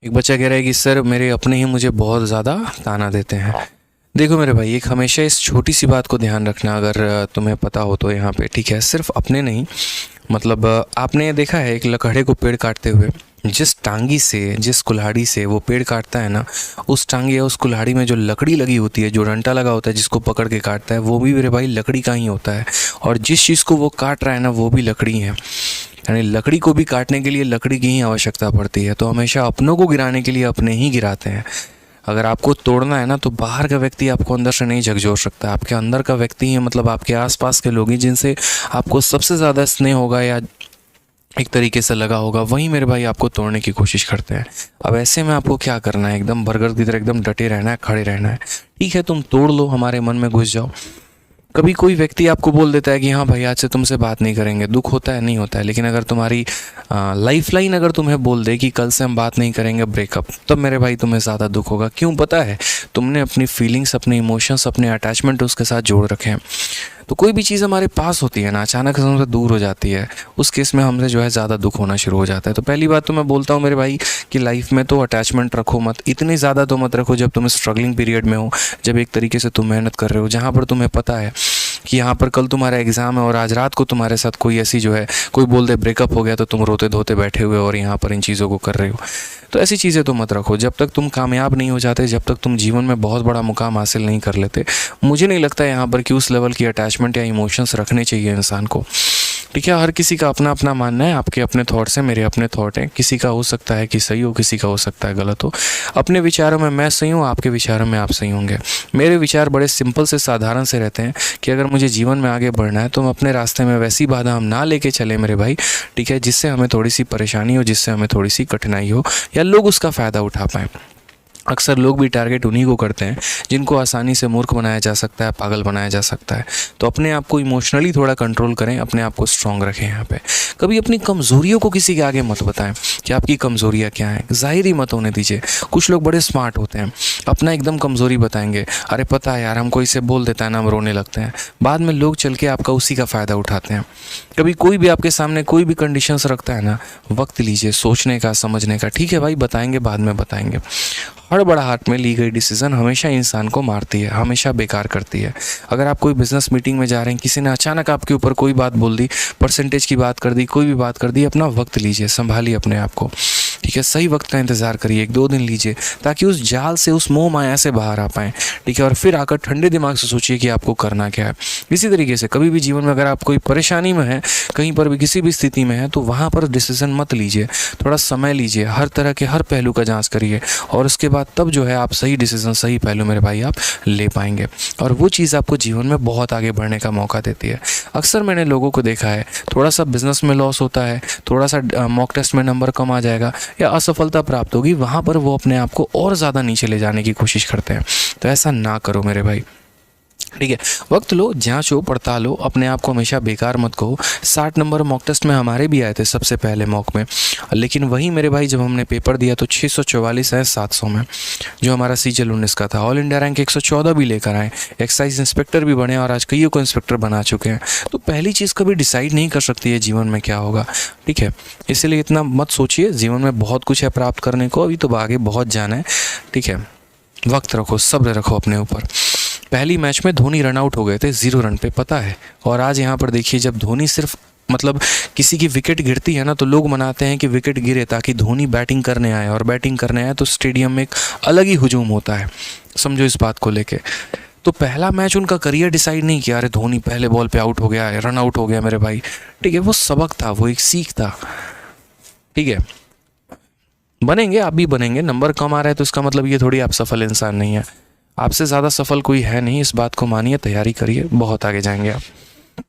एक बच्चा कह रहा है कि सर मेरे अपने ही मुझे बहुत ज़्यादा ताना देते हैं। देखो मेरे भाई, एक हमेशा इस छोटी सी बात को ध्यान रखना, अगर तुम्हें पता हो तो यहाँ पे, ठीक है। सिर्फ अपने नहीं, मतलब आपने देखा है एक लकड़े को पेड़ काटते हुए, जिस टांगी से, जिस कुल्हाड़ी से वो पेड़ काटता है ना, उस टांगी या उस कुल्हाड़ी में जो लकड़ी लगी होती है, जो डंटा लगा होता है जिसको पकड़ के काटता है, वो भी मेरे भाई लकड़ी का ही होता है। और जिस चीज़ को वो काट रहा है ना, वो भी लकड़ी है। यानी लकड़ी को भी काटने के लिए लकड़ी की ही आवश्यकता पड़ती है। तो हमेशा अपनों को गिराने के लिए अपने ही गिराते हैं। अगर आपको तोड़ना है ना, तो बाहर का व्यक्ति आपको अंदर से नहीं झकझोर सकता। आपके अंदर का व्यक्ति है, मतलब आपके आसपास के लोग ही, जिनसे आपको सबसे ज़्यादा स्नेह होगा या एक तरीके से लगा होगा, वही मेरे भाई आपको तोड़ने की कोशिश करते हैं। अब ऐसे में आपको क्या करना है? एकदम बरगद की तरह एकदम डटे रहना है, खड़े रहना है। ठीक है, तुम तोड़ लो, हमारे मन में घुस जाओ। कभी कोई व्यक्ति आपको बोल देता है कि हाँ भाई आज से तुमसे बात नहीं करेंगे, दुख होता है, नहीं होता है। लेकिन अगर तुम्हारी लाइफ लाइन अगर तुम्हें बोल दे कि कल से हम बात नहीं करेंगे, ब्रेकअप, तब मेरे भाई तुम्हें ज़्यादा दुख होगा। क्यों पता है? तुमने अपनी फीलिंग्स, अपने इमोशंस, अपने अटैचमेंट उसके साथ जोड़ रखे हैं। तो कोई भी चीज़ हमारे पास होती है ना, अचानक से हमसे दूर हो जाती है, उस केस में हमसे जो है ज़्यादा दुख होना शुरू हो जाता है। तो पहली बात तो मैं बोलता हूँ मेरे भाई कि लाइफ में तो अटैचमेंट रखो मत, इतनी ज़्यादा तो मत रखो जब तुम स्ट्रगलिंग पीरियड में हो, जब एक तरीके से तुम मेहनत कर रहे हो, जहाँ पर तुम्हें पता है कि यहाँ पर कल तुम्हारा एग्ज़ाम है और आज रात को तुम्हारे साथ कोई ऐसी जो है, कोई बोल दे ब्रेकअप हो गया, तो तुम रोते धोते बैठे हुए और यहाँ पर इन चीज़ों को कर रहे हो। तो ऐसी चीज़ें तो मत रखो। जब तक तुम कामयाब नहीं हो जाते, जब तक तुम जीवन में बहुत बड़ा मुकाम हासिल नहीं कर लेते, मुझे नहीं लगता यहाँ पर कि उस लेवल की अटैचमेंट या इमोशंस रखने चाहिए इंसान को। ठीक है, हर किसी का अपना अपना मानना है। आपके अपने थॉट्स हैं, मेरे अपने थॉट हैं। किसी का हो सकता है कि सही हो, किसी का हो सकता है गलत हो। अपने विचारों में मैं सही हूँ, आपके विचारों में आप सही होंगे। मेरे विचार बड़े सिंपल से, साधारण से रहते हैं कि अगर मुझे जीवन में आगे बढ़ना है तो हम अपने रास्ते में वैसी बाधा हम ना लेके चले मेरे भाई, ठीक है, जिससे हमें थोड़ी सी परेशानी हो, जिससे हमें थोड़ी सी कठिनाई हो, या लोग उसका फ़ायदा उठा पाएँ। अक्सर लोग भी टारगेट उन्हीं को करते हैं जिनको आसानी से मूर्ख बनाया जा सकता है, पागल बनाया जा सकता है। तो अपने आप को इमोशनली थोड़ा कंट्रोल करें, अपने आप को स्ट्रांग रखें। यहाँ पे कभी अपनी कमज़ोरियों को किसी के आगे मत बताएं कि आपकी कमज़ोरियाँ क्या हैं, ज़ाहिर ही मत होने दीजिए। कुछ लोग बड़े स्मार्ट होते हैं, अपना एकदम कमज़ोरी बताएंगे, अरे पता है यार हमको इसे बोल देता है ना, हम रोने लगते हैं। बाद में लोग चल के आपका उसी का फ़ायदा उठाते हैं। कभी कोई भी आपके सामने कोई भी कंडीशंस रखता है ना, वक्त लीजिए सोचने का, समझने का। ठीक है भाई, बताएंगे, बाद में बताएंगे। हड़बड़ाहट में ली गई डिसीज़न हमेशा इंसान को मारती है, हमेशा बेकार करती है। अगर आप कोई बिजनेस मीटिंग में जा रहे हैं, किसी ने अचानक आपके ऊपर कोई बात बोल दी, परसेंटेज की बात कर दी, कोई भी बात कर दी, अपना वक्त लीजिए, संभालिए अपने आप को। ठीक है, सही वक्त का इंतज़ार करिए, 1-2 दिन लीजिए, ताकि उस जाल से, उस मोह माया से बाहर आ पाएँ। ठीक है, और फिर आकर ठंडे दिमाग से सोचिए कि आपको करना क्या है। इसी तरीके से कभी भी जीवन में अगर आप कोई परेशानी में हैं, कहीं पर भी किसी भी स्थिति में हैं, तो वहाँ पर डिसीज़न मत लीजिए, थोड़ा समय लीजिए, हर तरह के हर पहलू का जाँच करिए, और उसके बाद तब जो है आप सही डिसीज़न, सही पहलू मेरे भाई आप ले पाएंगे। और वो चीज़ आपको जीवन में बहुत आगे बढ़ने का मौका देती है। अक्सर मैंने लोगों को देखा है, थोड़ा सा बिजनेस में लॉस होता है, थोड़ा सा मॉक टेस्ट में नंबर कम आ जाएगा या असफलता प्राप्त होगी, वहाँ पर वो अपने आप को और ज़्यादा नीचे ले जाने की कोशिश करते हैं। तो ऐसा ना करो मेरे भाई। ठीक है, वक्त लो, जांचो, पड़तालो, अपने आप को हमेशा बेकार मत कहो। 60 नंबर मॉक टेस्ट में हमारे भी आए थे सबसे पहले मॉक में, लेकिन वही मेरे भाई जब हमने पेपर दिया तो 644 आए 700 में, जो हमारा सीजल 19 का था। ऑल इंडिया रैंक 114 भी लेकर आए, एक्साइज इंस्पेक्टर भी बने और आज कईयों को इंस्पेक्टर बना चुके हैं। तो पहली चीज़ कभी डिसाइड नहीं कर सकती है जीवन में क्या होगा। ठीक है, इसलिए इतना मत सोचिए, जीवन में बहुत कुछ है प्राप्त करने को, अभी तो आगे बहुत जाना है। ठीक है, वक्त रखो, सब्र रखो अपने ऊपर। पहली मैच में धोनी रन आउट हो गए थे 0 रन पे, पता है। और आज यहाँ पर देखिए, जब धोनी सिर्फ मतलब किसी की विकेट गिरती है ना, तो लोग मनाते हैं कि विकेट गिरे ताकि धोनी बैटिंग करने आए, और बैटिंग करने आए तो स्टेडियम में एक अलग ही हुजूम होता है। समझो इस बात को लेके। तो पहला मैच उनका करियर डिसाइड नहीं किया, अरे धोनी पहले बॉल पे आउट हो गया है, रन आउट हो गया मेरे भाई। ठीक है, वो सबक था, वो एक सीख था। ठीक है, बनेंगे, आप भी बनेंगे। नंबर कम आ रहा है तो इसका मतलब ये थोड़ी आप सफल इंसान नहीं है। आपसे ज़्यादा सफल कोई है नहीं, इस बात को मानिए, तैयारी करिए, बहुत आगे जाएंगे आप।